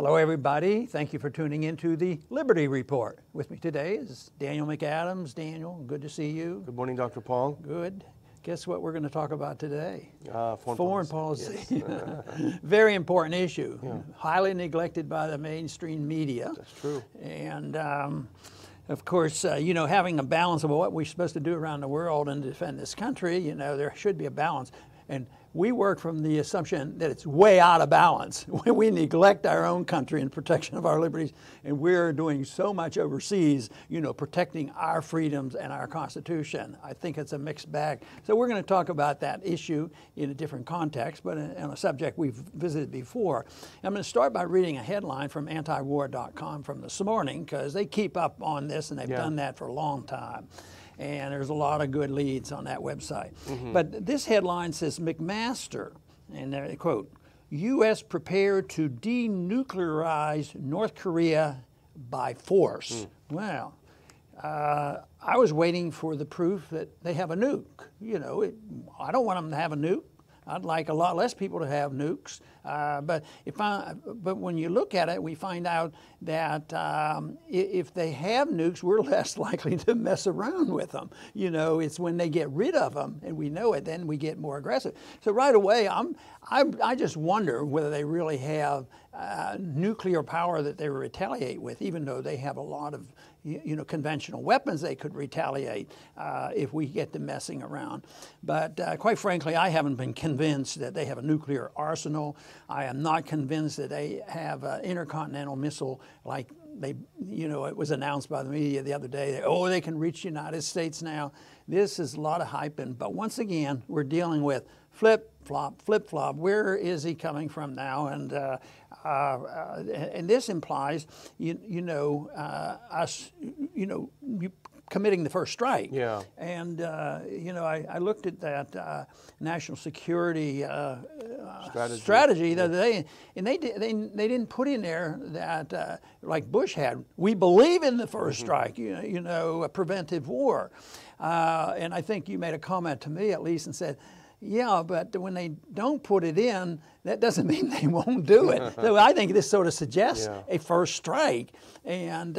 Hello, everybody. Thank you for tuning into the Liberty Report. With me today is Daniel McAdams. Daniel, good to see you. Good morning, Dr. Paul. Good. Guess what we're going to talk about today? Foreign policy. Yes. Very important issue. Yeah. Highly neglected by the mainstream media. That's true. And of course, having a balance of what we're supposed to do around the world and defend this country, there should be a balance. And we work from the assumption that it's way out of balance. We neglect our own country and protection of our liberties, and we're doing so much overseas, protecting our freedoms and our Constitution. I think it's a mixed bag. So we're going to talk about that issue in a different context, but in a subject we've visited before. I'm going to start by reading a headline from antiwar.com from this morning, because they keep up on this, and they've done that for a long time. And there's a lot of good leads on that website. Mm-hmm. But this headline says, McMaster, and they quote, U.S. prepared to denuclearize North Korea by force. Well, I was waiting for the proof that they have a nuke. I don't want them to have a nuke. I'd like a lot less people to have nukes, but when you look at it, we find out that if they have nukes, we're less likely to mess around with them. It's when they get rid of them, and we know it, then we get more aggressive. So right away, I just wonder whether they really have nuclear power that they retaliate with, even though they have a lot of conventional weapons they could retaliate if we get them messing around. But quite frankly, I haven't been convinced that they have a nuclear arsenal. I am not convinced that they have an intercontinental missile like it was announced by the media the other day. They can reach the United States now. This is a lot of hype, but once again, we're dealing with flip-flop, flip-flop. Where is he coming from now? And this implies, us, committing the first strike. Yeah. And I looked at that national security strategy the other day, and they didn't put in there that like Bush had. We believe in the first strike. A preventive war. And I think you made a comment to me at least and said, yeah, but when they don't put it in, that doesn't mean they won't do it. So I think this sort of suggests a first strike, and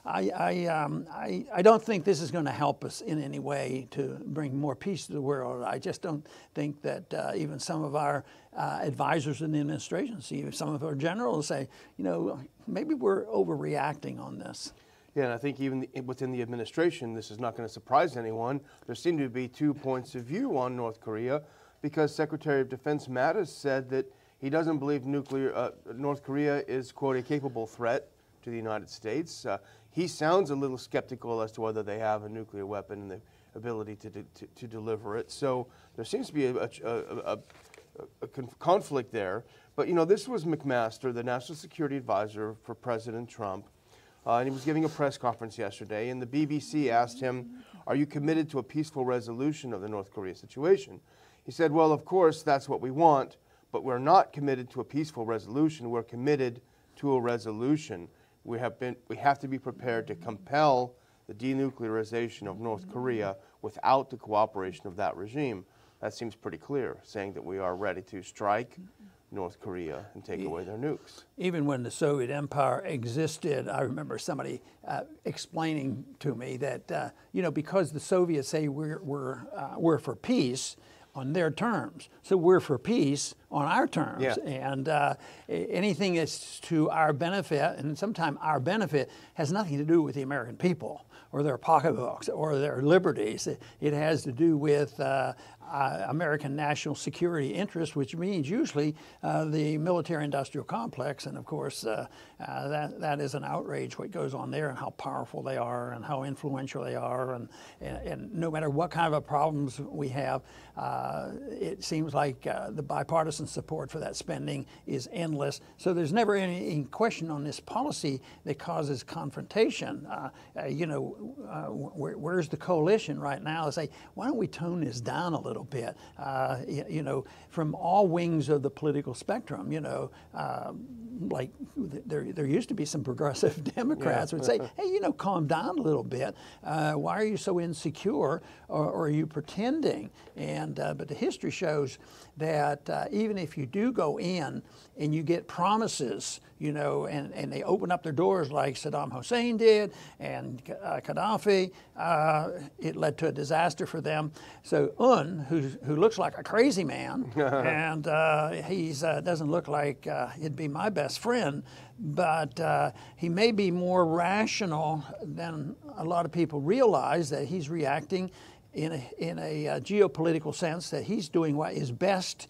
I don't think this is going to help us in any way to bring more peace to the world. I just don't think that even some of our advisors in the administration, some of our generals say, maybe we're overreacting on this. Yeah, and I think even within the administration, this is not going to surprise anyone. There seem to be two points of view on North Korea, because Secretary of Defense Mattis said that he doesn't believe North Korea is, quote, a capable threat to the United States. He sounds a little skeptical as to whether they have a nuclear weapon and the ability to deliver it. So there seems to be a conflict there. But, this was McMaster, the National Security Advisor for President Trump. And he was giving a press conference yesterday, and the BBC asked him, are you committed to a peaceful resolution of the North Korea situation? He said, well, of course, that's what we want, but we're not committed to a peaceful resolution. We're committed to a resolution. We have to be prepared to compel the denuclearization of North Korea without the cooperation of that regime. That seems pretty clear, saying that we are ready to strike North Korea and take away their nukes. Even when the Soviet Empire existed, I remember somebody explaining to me that because the Soviets say we're for peace on their terms, so we're for peace on our terms. Yeah. And anything that's to our benefit, and sometimes our benefit, has nothing to do with the American people or their pocketbooks or their liberties. It has to do with American national security interests, which means usually the military-industrial complex, and of course that is an outrage what goes on there and how powerful they are and how influential they are, and no matter what kind of problems we have, it seems like the bipartisan support for that spending is endless. So there's never any question on this policy that causes confrontation. Where's the coalition right now to say, why don't we tone this down a little little bit, you know, from all wings of the political spectrum, you know, like there used to be some progressive Democrats would say, hey, you know, calm down a little bit. Why are you so insecure, or are you pretending? And but the history shows that even if you do go in and you get promises, you know, and they open up their doors like Saddam Hussein did and Gaddafi, it led to a disaster for them. So who looks like a crazy man, and he's doesn't look like he'd be my best friend, but he may be more rational than a lot of people realize, that he's reacting in a geopolitical sense, that he's doing what is best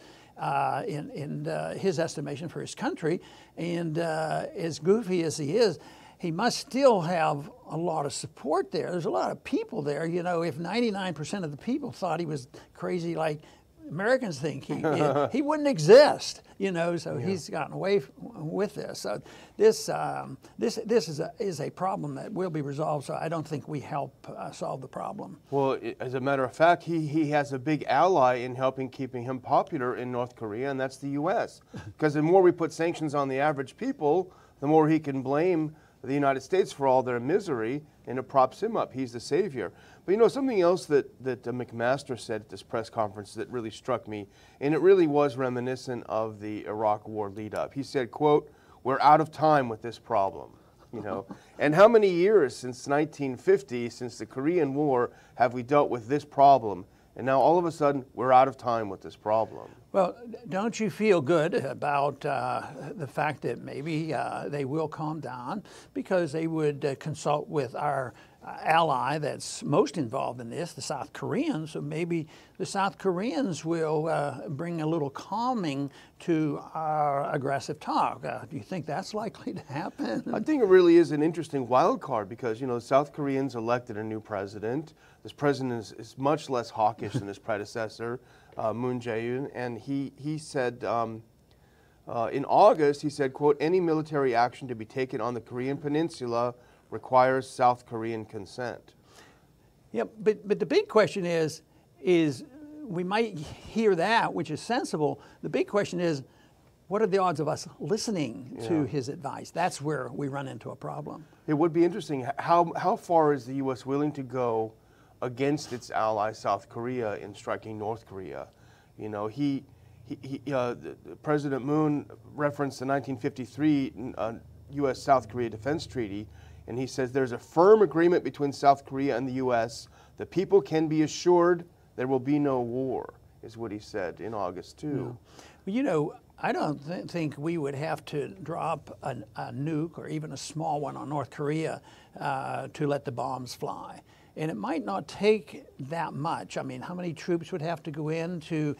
in his estimation for his country. And as goofy as he is, he must still have a lot of support there. There's a lot of people there. You know, if 99% of the people thought he was crazy like Americans think he wouldn't exist, you know, so he's gotten away with this. So this is a problem that will be resolved, so I don't think we help solve the problem. Well, as a matter of fact, he has a big ally in keeping him popular in North Korea, and that's the U.S. Because the more we put sanctions on the average people, the more he can blame the United States for all their misery, and it props him up. He's the savior. But you know, something else that McMaster said at this press conference that really struck me, and it really was reminiscent of the Iraq War lead-up. He said, quote, "We're out of time with this problem." You know, and how many years since 1950, since the Korean War, have we dealt with this problem? And now all of a sudden, we're out of time with this problem. Well, don't you feel good about the fact that maybe they will calm down, because they would consult with our ally that's most involved in this, the South Koreans? So maybe the South Koreans will bring a little calming to our aggressive talk. Do you think that's likely to happen? I think it really is an interesting wild card, because, you know, the South Koreans elected a new president. This president is much less hawkish than his predecessor, Moon Jae-in, and he said in August, he said, quote, "Any military action to be taken on the Korean Peninsula requires South Korean consent." Yeah, but the big question is we might hear that, which is sensible. The big question is, what are the odds of us listening to his advice? That's where we run into a problem. It would be interesting. How far is the U.S. willing to go against its ally South Korea in striking North Korea? You know, President Moon referenced the 1953 U.S.-South Korea Defense Treaty, and he says there's a firm agreement between South Korea and the U.S. The people can be assured there will be no war, is what he said in August too. Yeah. You know, I don't think we would have to drop a nuke, or even a small one, on North Korea to let the bombs fly. And it might not take that much. I mean, how many troops would have to go in to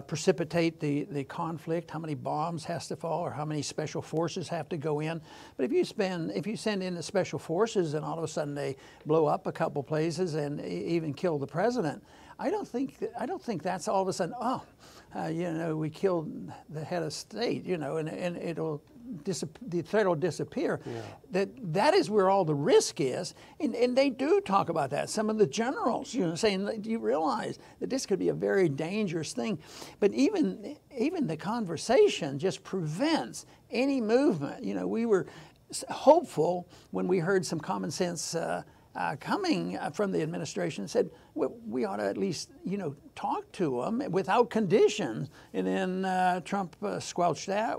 precipitate the conflict? How many bombs has to fall, or how many special forces have to go in? But if you send in the special forces and all of a sudden they blow up a couple places and even kill the president, I don't think that's all of a sudden, you know, we killed the head of state, you know, and it'll the threat will disappear. Yeah. That is where all the risk is, and they do talk about that. Some of the generals, you know, saying, do you realize that this could be a very dangerous thing? But even the conversation just prevents any movement. You know, we were hopeful when we heard some common sense coming from the administration, said, well, we ought to at least, you know, talk to them without conditions. And then Trump squelched that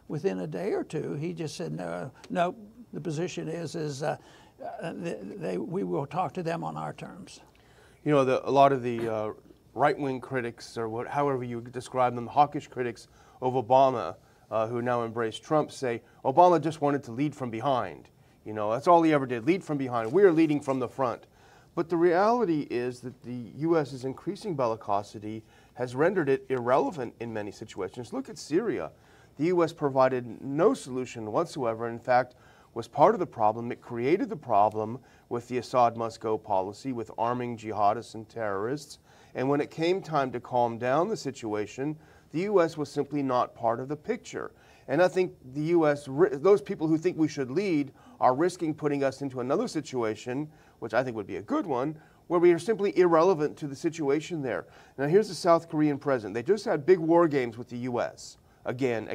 within a day or two. He just said, no, the position is we will talk to them on our terms. You know, a lot of the right-wing critics, or however you describe them, hawkish critics of Obama, who now embrace Trump, say Obama just wanted to lead from behind. You know, that's all he ever did, lead from behind. We are leading from the front. But the reality is that the U.S.'s increasing bellicosity has rendered it irrelevant in many situations. Look at Syria. The U.S. provided no solution whatsoever. In fact, was part of the problem. It created the problem with the Assad must go policy, with arming jihadists and terrorists. And when it came time to calm down the situation, the U.S. was simply not part of the picture. And I think the U.S., those people who think we should lead, are risking putting us into another situation, which I think would be a good one, where we are simply irrelevant to the situation there. Now here's the South Korean president. They just had big war games with the U.S. Again,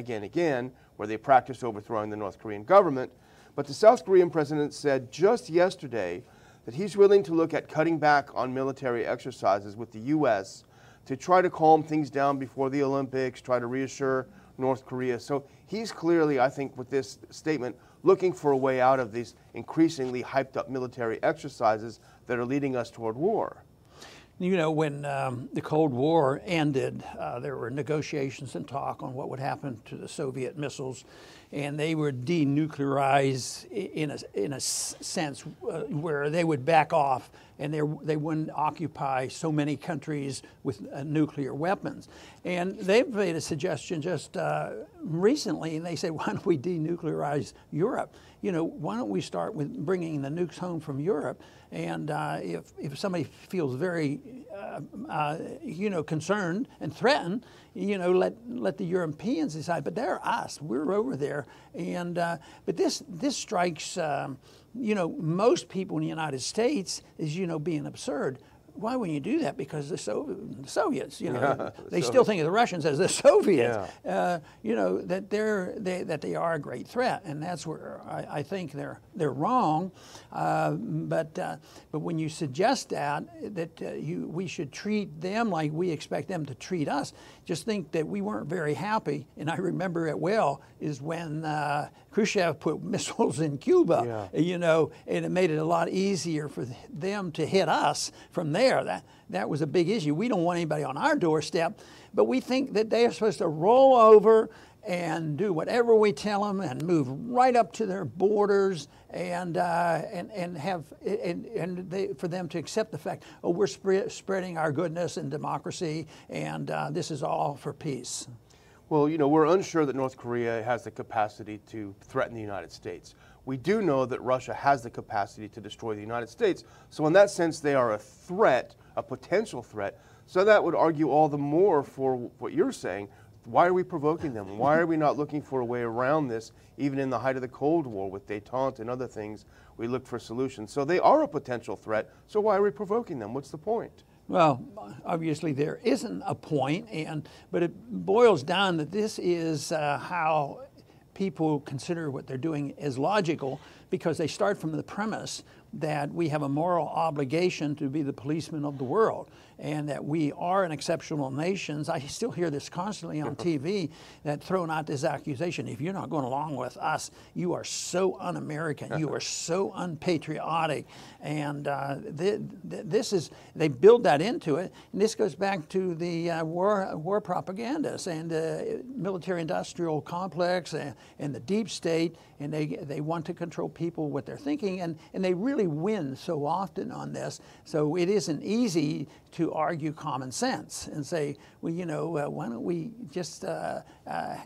where they practiced overthrowing the North Korean government. But the South Korean president said just yesterday that he's willing to look at cutting back on military exercises with the U.S. to try to calm things down before the Olympics, try to reassure North Korea. So he's clearly, I think, with this statement, looking for a way out of these increasingly hyped up military exercises that are leading us toward war. You know, when the Cold War ended, there were negotiations and talk on what would happen to the Soviet missiles, and they were denuclearized in a sense where they would back off and they wouldn't occupy so many countries with nuclear weapons. And they've made a suggestion just recently, and they say, why don't we denuclearize Europe? You know, why don't we start with bringing the nukes home from Europe? And if somebody feels very, you know, concerned and threatened, you know, let the Europeans decide. But they're us. We're over there. And but this strikes, you know, most people in the United States as, you know, being absurd. Why wouldn't you do that? Because the Soviets, you know, they still think of the Russians as the Soviets. Yeah. You know, that they are a great threat, and that's where I think they're wrong. But when you suggest that we should treat them like we expect them to treat us, just think that we weren't very happy. And I remember it well is when Khrushchev put missiles in Cuba. Yeah. You know, and it made it a lot easier for them to hit us from there. That was a big issue. We don't want anybody on our doorstep, but we think that they are supposed to roll over and do whatever we tell them and move right up to their borders and for them to accept the fact, oh, we're spreading our goodness and democracy, and this is all for peace. Well, you know, we're unsure that North Korea has the capacity to threaten the United States. We do know that Russia has the capacity to destroy the United States. So in that sense, they are a threat, a potential threat. So that would argue all the more for what you're saying. Why are we provoking them? Why are we not looking for a way around this? Even in the height of the Cold War with détente and other things, we looked for solutions. So they are a potential threat. So why are we provoking them? What's the point? Well, obviously there isn't a point, but it boils down that this is how people consider what they're doing as logical, because they start from the premise that we have a moral obligation to be the policemen of the world, and that we are an exceptional nation. I still hear this constantly on TV, that thrown out this accusation, if you're not going along with us, you are so un-American, you are so unpatriotic. And they build that into it, and this goes back to the war propagandists and the military-industrial complex and the deep state, and they want to control people, what they're thinking, and they really win so often on this. So it isn't easy to argue common sense and say, well, you know, why don't we just,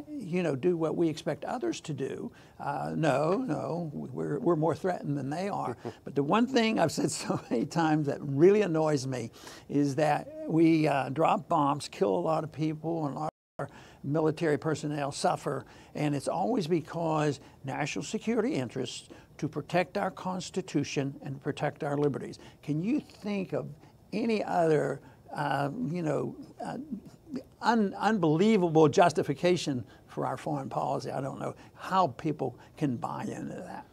you know, do what we expect others to do? No, we're more threatened than they are. But the one thing I've said so many times that really annoys me is that we drop bombs, kill a lot of people, and a lot of our military personnel suffer, and it's always because national security interests to protect our Constitution and protect our liberties. Can you think of any other, you know, unbelievable justification for our foreign policy? I don't know how people can buy into that.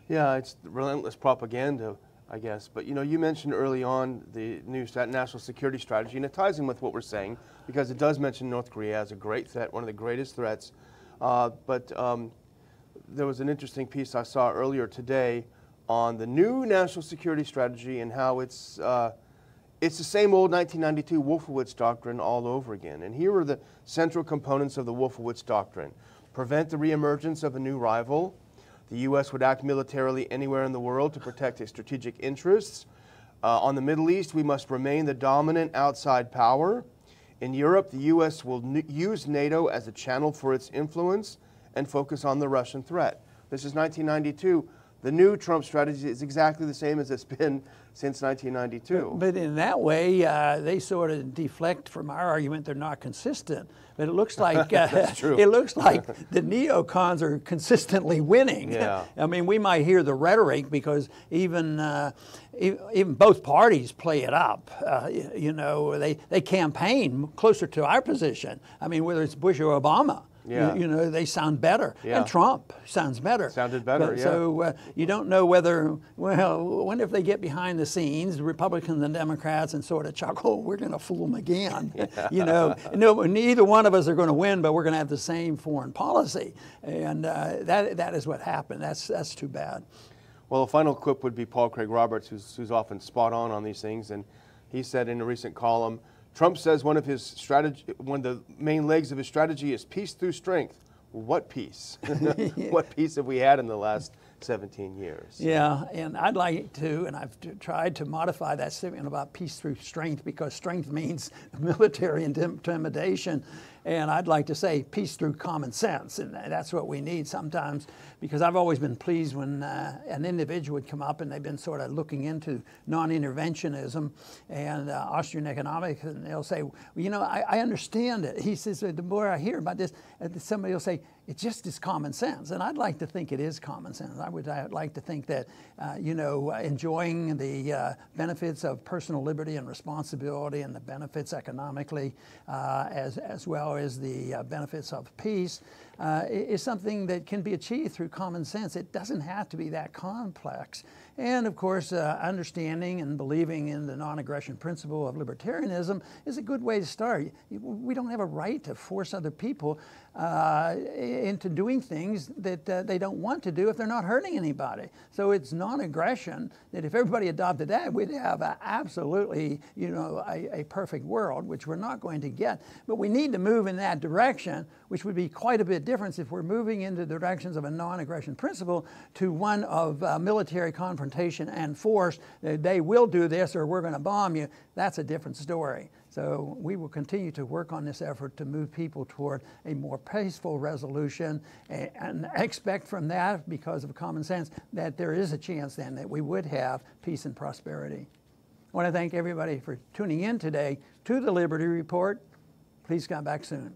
Yeah, it's relentless propaganda, I guess. But, you know, you mentioned early on the new national security strategy, and it ties in with what we're saying, because it does mention North Korea as a great threat, one of the greatest threats. But there was an interesting piece I saw earlier today on the new national security strategy and how it's the same old 1992 Wolfowitz Doctrine all over again. And here are the central components of the Wolfowitz Doctrine. Prevent the reemergence of a new rival. The U.S. would act militarily anywhere in the world to protect its strategic interests. On the Middle East, we must remain the dominant outside power. In Europe, the U.S. will use NATO as a channel for its influence and focus on the Russian threat. This is 1992. the new Trump strategy is exactly the same as it's been since 1992. But in that way, they sort of deflect from our argument. They're not consistent. But it looks like That's true. it looks like the neocons are consistently winning. Yeah. I mean, we might hear the rhetoric because even both parties play it up. You know, they campaign closer to our position. I mean, whether it's Bush or Obama. Yeah. You know, they sound better. Yeah. And Trump sounds better. Sounded better, But, yeah. So you don't know whether, well, when if they get behind the scenes, the Republicans and Democrats, and sort of chuckle, we're going to fool them again. Yeah. You know, no, neither one of us are going to win, but we're going to have the same foreign policy. And that is what happened. That's too bad. Well, a final quip would be Paul Craig Roberts, who's often spot on these things, and he said in a recent column, Trump says one of the main legs of his strategy is peace through strength. What peace? What peace have we had in the last 17 years? Yeah, and I'd like to, and I've tried to modify that statement about peace through strength, because strength means military intimidation. And I'd like to say peace through common sense, and that's what we need sometimes, because I've always been pleased when an individual would come up and they've been sort of looking into non-interventionism and Austrian economics, and they'll say, well, you know, I understand it. He says, the more I hear about this, somebody will say, it just is common sense. And I'd like to think it is common sense. I'd like to think that, you know, enjoying the benefits of personal liberty and responsibility and the benefits economically, as well as the benefits of peace, is something that can be achieved through common sense. It doesn't have to be that complex. And of course, understanding and believing in the non-aggression principle of libertarianism is a good way to start. We don't have a right to force other people into doing things that they don't want to do if they're not hurting anybody. So it's non-aggression that if everybody adopted that, we'd have absolutely, you know, a perfect world, which we're not going to get. But we need to move in that direction, which would be quite a bit different if we're moving into the directions of a non-aggression principle to one of military confrontation and force. They will do this or we're going to bomb you. That's a different story. So we will continue to work on this effort to move people toward a more peaceful resolution, and expect from that, because of common sense, that there is a chance then that we would have peace and prosperity. I want to thank everybody for tuning in today to the Liberty Report. Please come back soon.